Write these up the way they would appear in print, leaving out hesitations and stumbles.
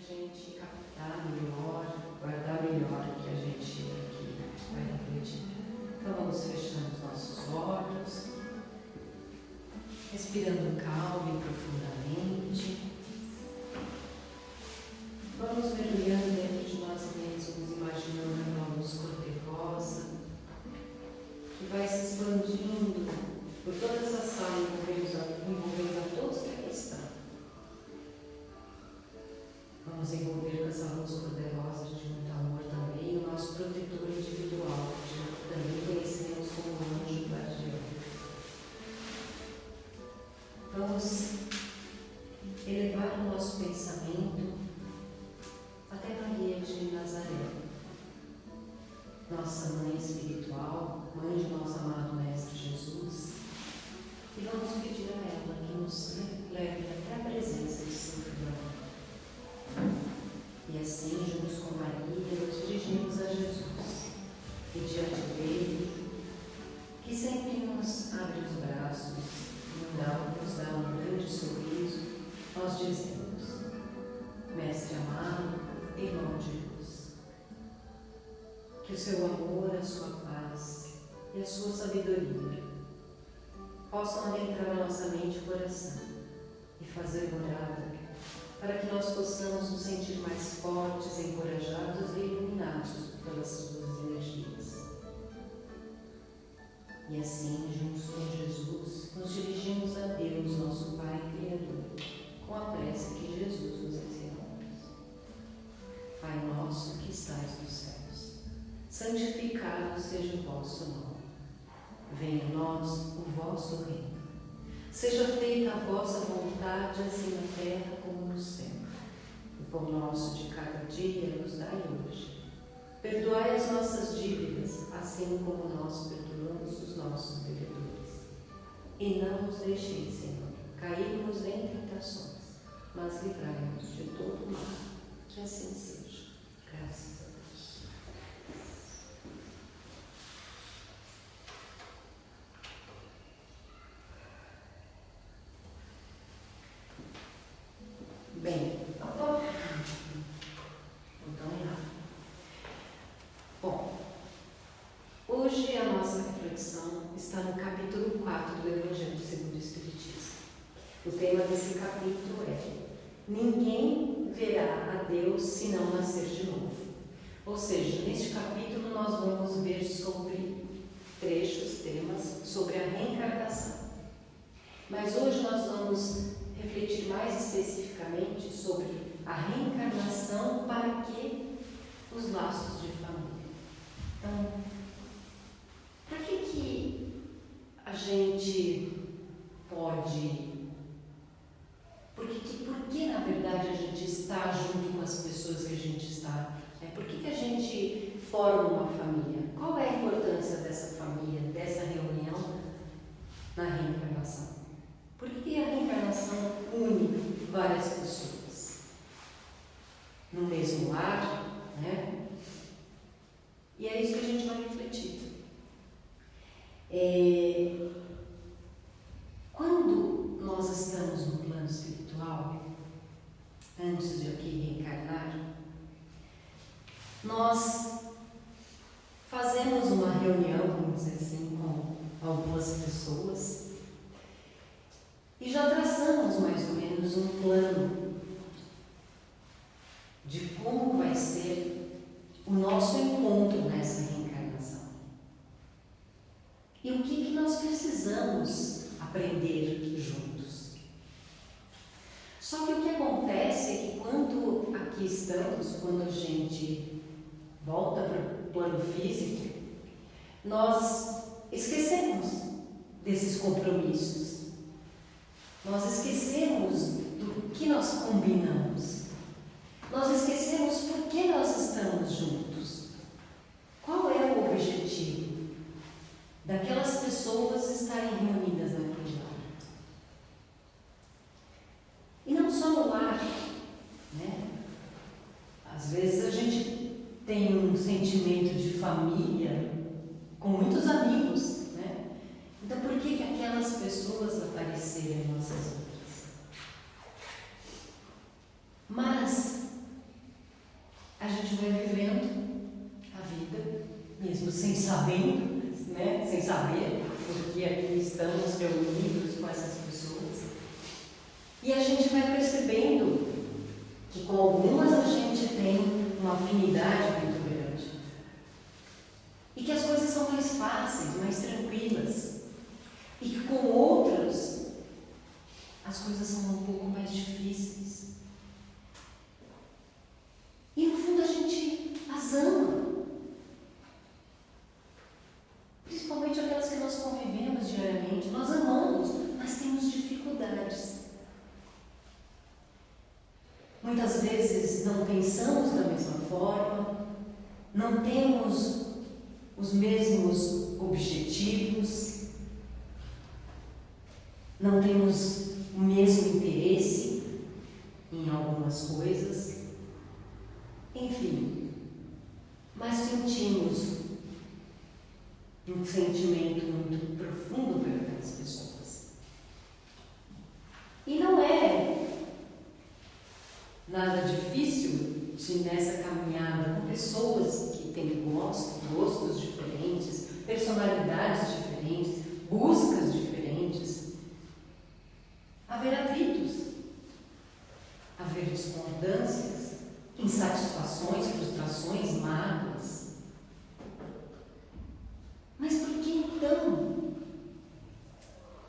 gente captar melhor, guardar melhor o que a gente aqui vai refletir. Então vamos fechando os nossos olhos, respirando calma e profundamente. Vamos mergulhando dentro de nós mesmos, imaginando uma luz cor-de-rosa que vai se expandindo por toda essa sala, envolvendo a todos que aqui estão. Vamos envolver com essa luz cor-de-rosa de muito amor também o nosso protetor individual, que também conhecemos como anjo guardião. Vamos elevar o nosso pensamento até Maria de Nazaré, nossa mãe espiritual, mãe de nosso amado Mestre Jesus, e vamos pedir a ela que nos leve até a presença de seu Filho. E assim, juntos com Maria, nos dirigimos a Jesus, e diante dele, que sempre nos abre os braços, nos dá um grande sorriso, nós dizemos: Mestre amado, irmão de luz, que o seu amor, a sua paz e a sua sabedoria possam adentrar a nossa mente e coração e fazer morada, para que nós possamos nos sentir mais fortes, encorajados e iluminados pelas suas energias. E assim, juntos com Jesus, nos dirigimos a Deus, nosso Pai Criador, com a prece que Jesus nos ensinou. Pai nosso que estais nos céus, santificado seja o vosso nome. Venha a nós o vosso reino. Seja feita a vossa vontade, assim na terra como no céu. O pão nosso de cada dia nos dai hoje. Perdoai as nossas dívidas, assim como nós perdoamos os nossos devedores. E não nos deixeis, Senhor, cairmos em tentações, mas livrai-nos de todo mal. Que assim seja. Graças a Deus. Bem, bom, hoje a nossa reflexão está no capítulo 4 do Evangelho segundo o Espiritismo. O tema desse capítulo é: ninguém verá a Deus se não nascer de novo. Ou seja, neste capítulo nós vamos ver sobre temas sobre a reencarnação. Mas hoje nós vamos refletir mais especificamente sobre a reencarnação para que os laços de família. Então, para que a gente pode... Por que na verdade a gente está junto com as pessoas que a gente está? Por que a gente forma uma família? Qual é a importância dessa família, dessa reunião na reencarnação? Por que a reencarnação une várias pessoas no mesmo lar, né? E é isso que a gente vai refletir. Quando nós estamos no plano espiritual, antes de aqui reencarnar, nós fazemos uma reunião, vamos dizer assim, com algumas pessoas e já traçamos mais ou menos um plano de como vai ser o nosso encontro nessa reencarnação. E o que nós precisamos aprender juntos. Só que o que acontece é que quando aqui estamos, quando a gente volta para o plano físico, nós esquecemos desses compromissos. Nós esquecemos do que nós combinamos. Nós esquecemos por que nós estamos juntos. Qual é o objetivo daquelas pessoas estarem reunidas naquele lar? E não só no lar, né? Às vezes a gente tem um sentimento de família com muitos amigos, né? Então por que aquelas pessoas apareceram em nossas vidas? Mas as coisas são um pouco mais difíceis. E no fundo a gente as ama. Principalmente aquelas que nós convivemos diariamente. Nós amamos, mas temos dificuldades. Muitas vezes não pensamos da mesma forma, não temos os mesmos objetivos, não temos o mesmo interesse em algumas coisas, enfim, mas sentimos um sentimento muito profundo por aquelas pessoas. E não é nada difícil de nessa caminhada com pessoas que têm gostos diferentes, personalidades diferentes, buscas diferentes, haver atritos, haver discordâncias, insatisfações, frustrações, mágoas. Mas por que então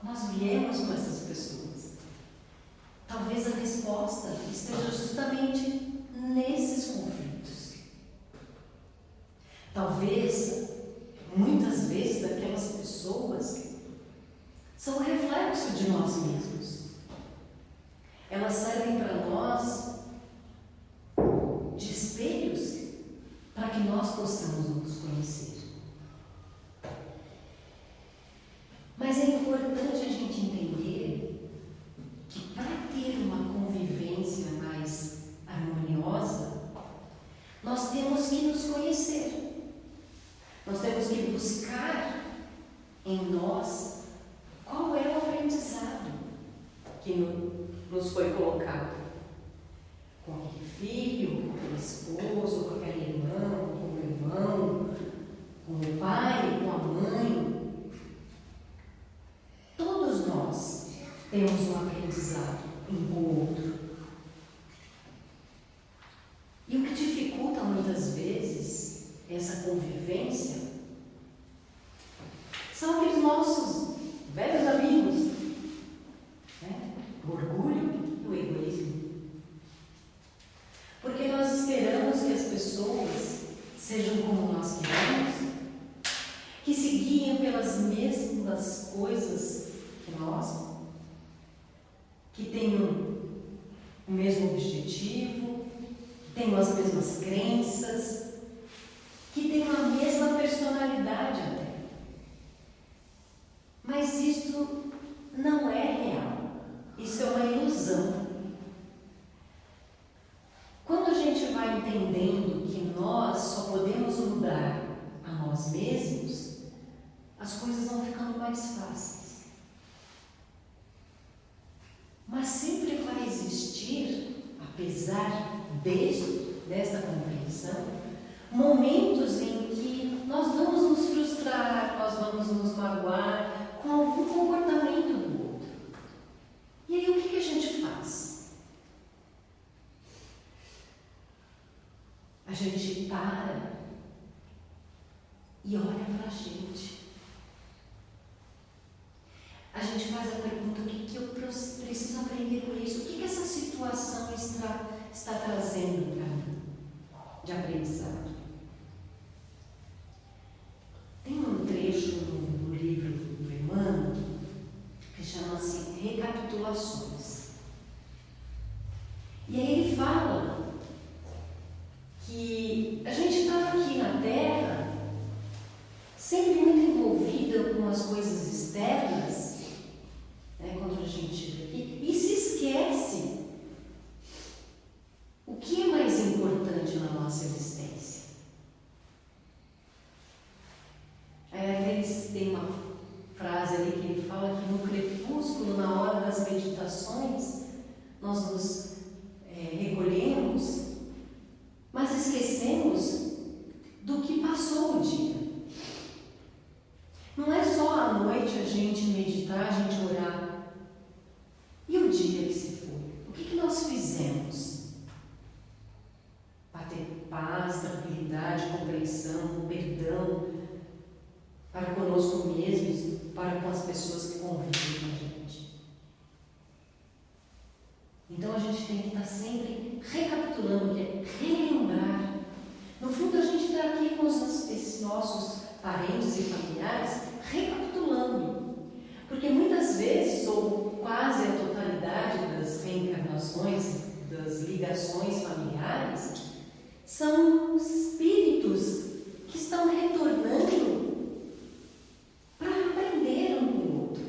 nós viemos com essas pessoas? Talvez a resposta esteja justamente nesses conflitos. Talvez, muitas vezes, aquelas pessoas são o reflexo de nós mesmos. Elas servem para nós de espelhos para que nós possamos nos conhecer. Mas é importante a gente entender que para ter uma convivência mais harmoniosa, nós temos que nos conhecer. Nós temos que buscar em nós qual é o aprendizado que nos foi colocado. Com aquele filho, com aquele esposo, com aquele irmão, com o irmão, com o pai, com a mãe. Todos nós temos um aprendizado um com o outro. E o que dificulta muitas vezes essa convivência são aqueles nossos velhos amigos, né? O orgulho e o egoísmo. Porque nós esperamos que as pessoas sejam como nós queremos, que se guiem pelas mesmas coisas que nós, que tenham o mesmo objetivo, que tenham as mesmas crenças, que tenham a mesma personalidade até. Mas isto não é real, isso é uma ilusão. Quando a gente vai entendendo que nós só podemos mudar a nós mesmos, as coisas vão ficando mais fáceis. Mas sempre vai existir, apesar desta compreensão, momentos em que nós vamos nos frustrar, nós vamos nos magoar com algum comportamento do outro. E aí o que a gente faz? A gente para e olha para a gente. A gente faz a pergunta: o que eu preciso aprender com isso? O que essa situação está trazendo para mim de aprendizado? Tem um trecho no livro do Emmanuel que chama-se Recapitulações. E aí ele fala que a gente está aqui na Terra sempre muito envolvida com as coisas externas, né, quando a gente chega aqui, e se esquece o que é mais importante na nossa existência. Eles têm uma frase ali que ele fala que no crepúsculo, na hora das meditações, nós nos recolhemos, mas esquecemos do que passou o dia. Não é só à noite a gente meditar, a gente orar. E o dia que se foi? O que nós fizemos para ter paz, tranquilidade, compreensão, perdão para conosco mesmos, para com as pessoas que convivem com a gente? Então a gente tem que estar sempre recapitulando, que é relembrar. No fundo, a gente está aqui com esses nossos parentes e familiares recapitulando. Porque muitas vezes, ou quase a totalidade das reencarnações, das ligações familiares, são espíritos que estão retornando para aprender um com o outro,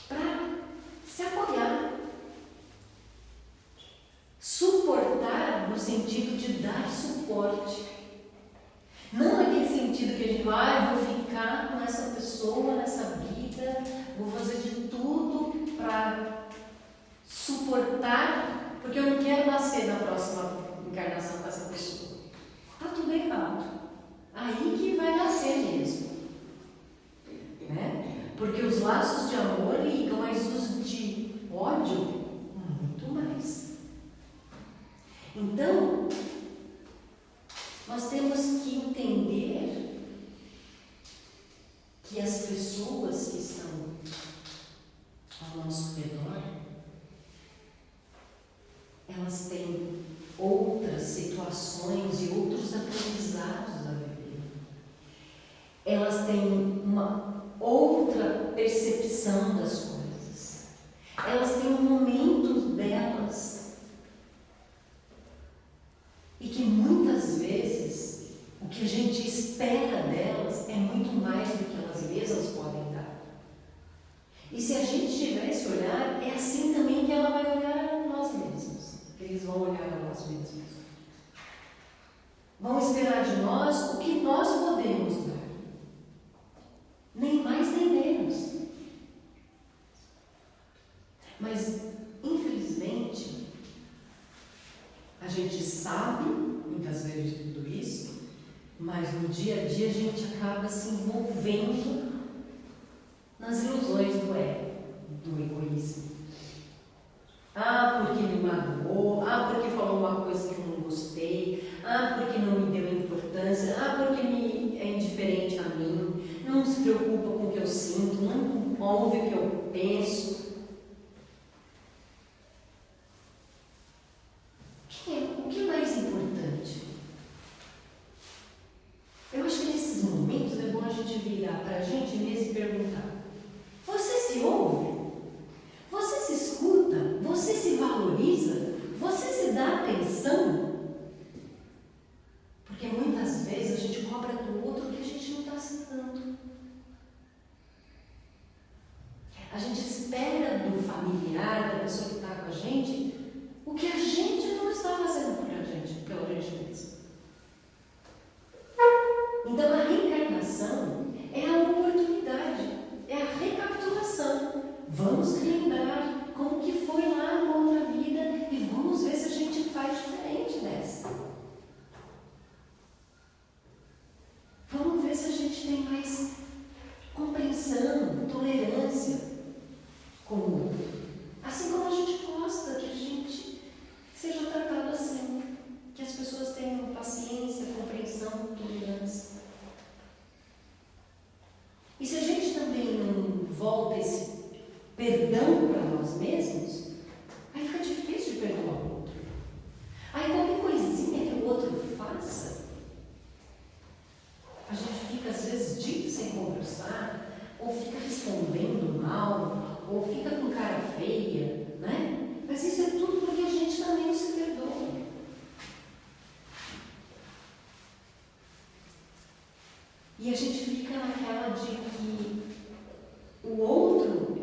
para se apoiar, suportar no sentido de dar suporte. Não naquele sentido que a gente vai, vou ficar com essa pessoa nessa vida, vou fazer de tudo para suportar, porque eu não quero nascer na próxima encarnação com essa pessoa. Está tudo errado. Aí que vai nascer mesmo. Né? Porque os laços de amor ligam, mas os de ódio, muito mais. Então, nós temos que entender que as pessoas que estão ao nosso redor, elas têm outras situações e outros aprendizados a viver. Elas têm uma outra percepção das coisas. Elas têm um momento delas. E que muitas vezes o que a gente espera delas é muito mais do que elas mesmas podem dar. E se a gente tiver esse olhar, é assim também que ela vai olhar a nós mesmos. Eles vão olhar a nós mesmos. Vão esperar de nós o que nós podemos dar. Nem mais nem menos. Mas, infelizmente, a gente sabe, muitas vezes, de tudo isso, mas no dia a dia a gente acaba se envolvendo nas ilusões do ego, do egoísmo. Ah, porque me magoou, porque falou uma coisa que eu não gostei, porque não me deu importância, porque é indiferente a mim, não se preocupa com o que eu sinto, não ouve o que eu penso. O que é mais importante? Eu acho que nesses momentos é bom a gente virar para a gente mesmo e perguntar: você se ouve? Você se escuta? Você se valoriza? Você se dá atenção? Porque muitas vezes a gente cobra do outro o que a gente não está se dando. A gente espera do familiar, da pessoa que está com a gente, o que a gente não está fazendo pela gente mesmo. Então a reencarnação é a oportunidade, é a recapitulação. Vamos lembrar como que foi lá na outra vida e vamos ver se a gente faz diferente dessa. Vamos ver se a gente tem mais compreensão, tolerância com o outro. Assim como a gente gosta que a gente seja tratado assim, que as pessoas tenham paciência, compreensão, tolerância. E se a gente também não volta esse perdão para nós mesmos, aí fica difícil de perdoar o outro. Aí qualquer coisinha que o outro faça, a gente fica às vezes dias sem conversar, ou fica respondendo mal, ou fica com cara feia, né? Mas isso é tudo porque a gente também não se perdoa. E a gente fica naquela de que o outro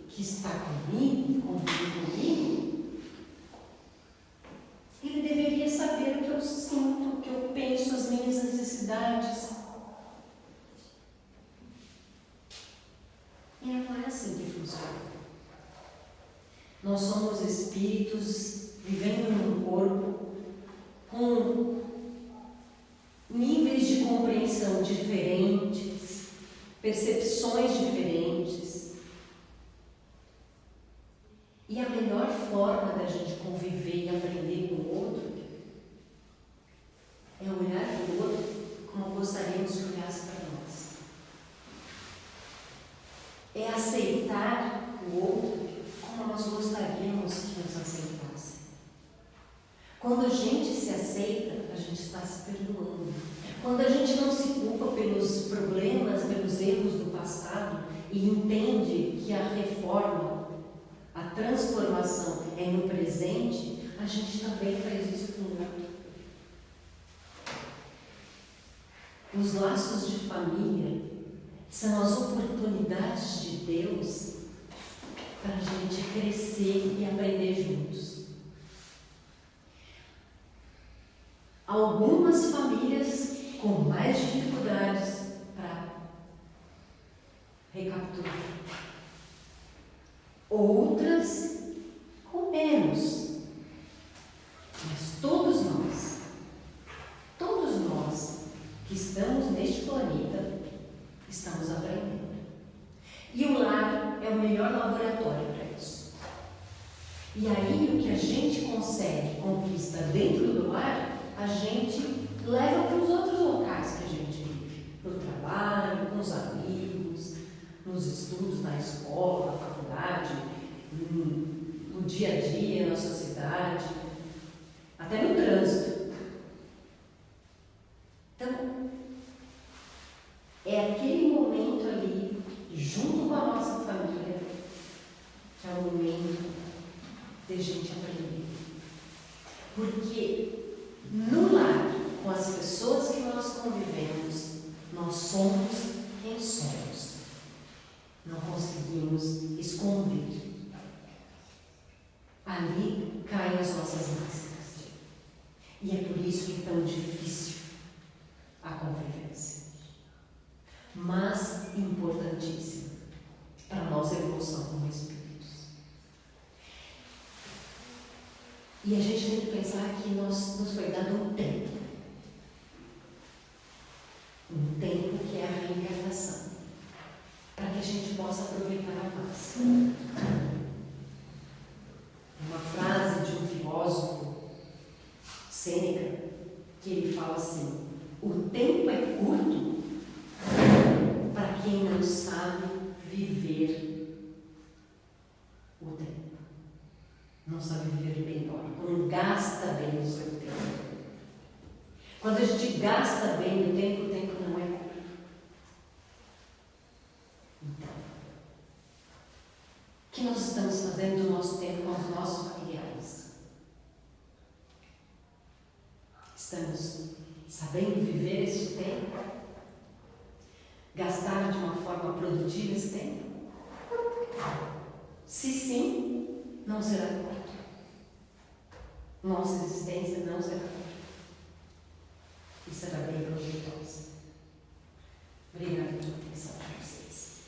que está comigo, convive comigo, ele deveria saber o que eu sinto, o que eu penso, as minhas necessidades. E não é assim que funciona. Nós somos espíritos vivendo num corpo com níveis de compreensão diferentes, percepções diferentes. E a melhor forma da gente conviver e aprender com o outro é olhar para o outro como gostaríamos que olhasse para nós. É aceitar o outro como nós gostaríamos que Quando a gente não se culpa pelos problemas, pelos erros do passado e entende que a reforma, a transformação é no presente, a gente também faz isso com o outro. Os laços de família são as oportunidades de Deus para a gente crescer e aprender juntos. Algumas famílias com mais dificuldades para recapturar, outras com menos, mas todos nós que estamos neste planeta, estamos aprendendo. E o lar é o melhor laboratório para isso. E aí o que a gente consegue, conquista dentro do lar, a gente leva para os outros locais que a gente vive. No trabalho, com os amigos, nos estudos, na escola, na faculdade, no dia a dia, na sociedade, até no trânsito. Então, é aquele momento ali, junto com a nossa família, que é o momento de gente aprender. Porque no lar, com as pessoas que nós convivemos, nós somos quem somos. Não conseguimos esconder. Ali caem as nossas máscaras. E é por isso que é tão difícil a convivência. Mas importantíssima para a nossa evolução como espíritos. E a gente tem que pensar que nos foi dado um tempo. Um tempo que é a reencarnação. Para que a gente possa aproveitar ao máximo. Uma frase de um filósofo, Sêneca, que ele fala assim: o tempo é curto para quem não sabe viver o tempo. Não sabe viver melhor, não gasta bem o seu tempo. Quando a gente gasta bem o tempo não é curto. Então, o que nós estamos fazendo do nosso tempo com os nossos familiares? Estamos sabendo viver esse tempo? Gastar de uma forma produtiva esse tempo? Se sim, não será curto. Nossa existência não será curta. E será bem proveitosa. Obrigada pela atenção de vocês.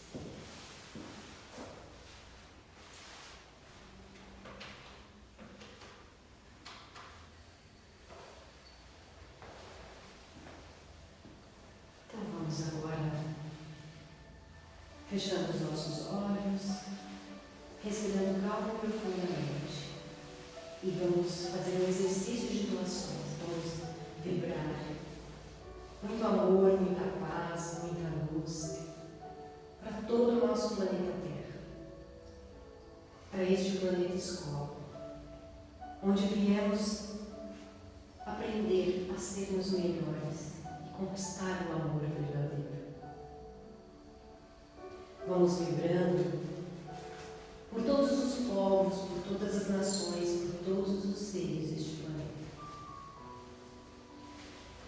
Então vamos agora fechando os nossos olhos, respirando calma e profundamente. E vamos fazer um exercício de doações. Vamos vibrar muito amor, muita paz, muita luz para todo o nosso planeta Terra, para este planeta escola, onde viemos aprender a sermos melhores e conquistar o amor verdadeiro. Vamos vibrando por todos os povos, por todas as nações, por todos os seres deste planeta.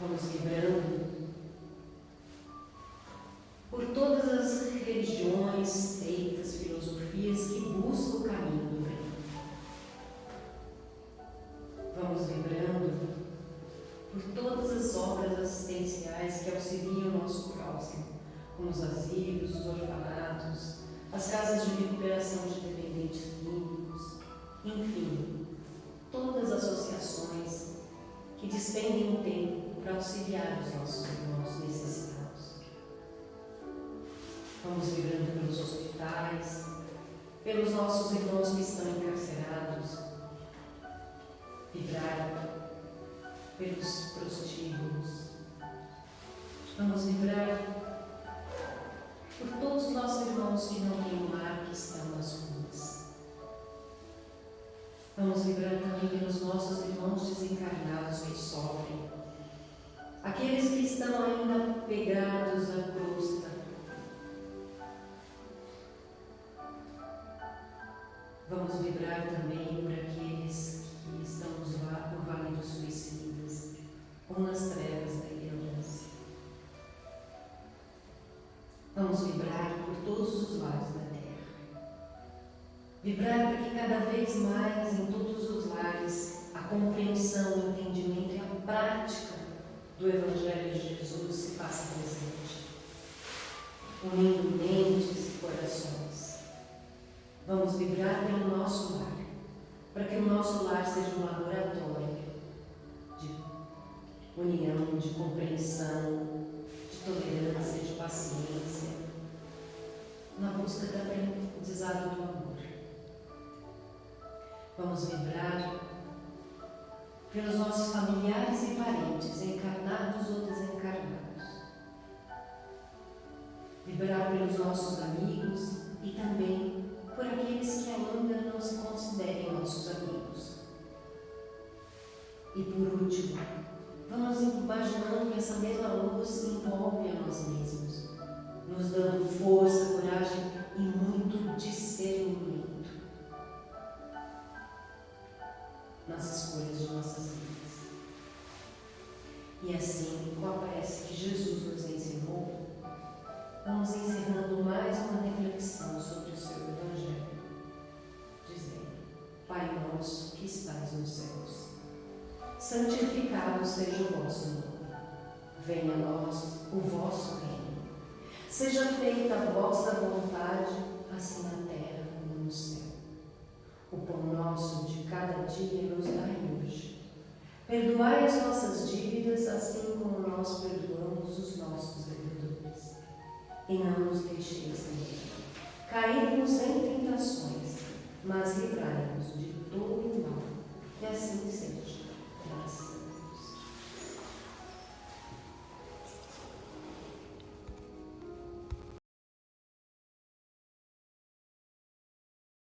Vamos vibrando por todas as religiões, seitas, filosofias que buscam o caminho do bem. Vamos vibrando por todas as obras assistenciais que auxiliam o nosso próximo, como os asilos, os orfanatos, as casas de recuperação de dependentes químicos, enfim, todas as associações que despendem um tempo para auxiliar os nossos irmãos necessitados. Vamos vibrando pelos hospitais, pelos nossos irmãos que estão encarcerados, vibrar pelos prostíbulos. Vamos vibrar por todos os nossos irmãos que não têm um lar, que estão nas ruas. Vamos vibrar também pelos nossos irmãos desencarnados que sofrem aqueles que estão ainda pegados à crosta. Vamos vibrar também por aqueles que estão no vale dos suicidas ou nas trevas da ignorância. Vamos vibrar por todos os lares da terra. Vibrar para que cada vez mais em todos os lares a compreensão, o entendimento e a prática do Evangelho de Jesus se faça presente, unindo mentes e corações. Vamos vibrar pelo nosso lar, para que o nosso lar seja um laboratório de união, de compreensão, de tolerância, de paciência, na busca do aprendizado do amor. Vamos vibrar pelos nossos familiares e parentes, encarnados ou desencarnados. Vibrar pelos nossos amigos e também por aqueles que ainda não se considerem nossos amigos. E por último, vamos imaginando que essa mesma luz se envolve a nós mesmos, nos dando força, coragem e muito discernimento nas escolhas de nossas vidas. E assim, com a prece que Jesus nos ensinou, vamos encerrando mais uma reflexão sobre o seu Evangelho, dizendo: Pai nosso que estais nos céus, santificado seja o vosso nome. Venha a nós o vosso reino. Seja feita a vossa vontade, assim na terra como no céu. O pão nosso de cada dia nos dai hoje. Perdoai as nossas dívidas, assim como nós perdoamos os nossos devedores. E não nos deixeis cairmos em tentações, mas livrai-nos de todo o mal. E assim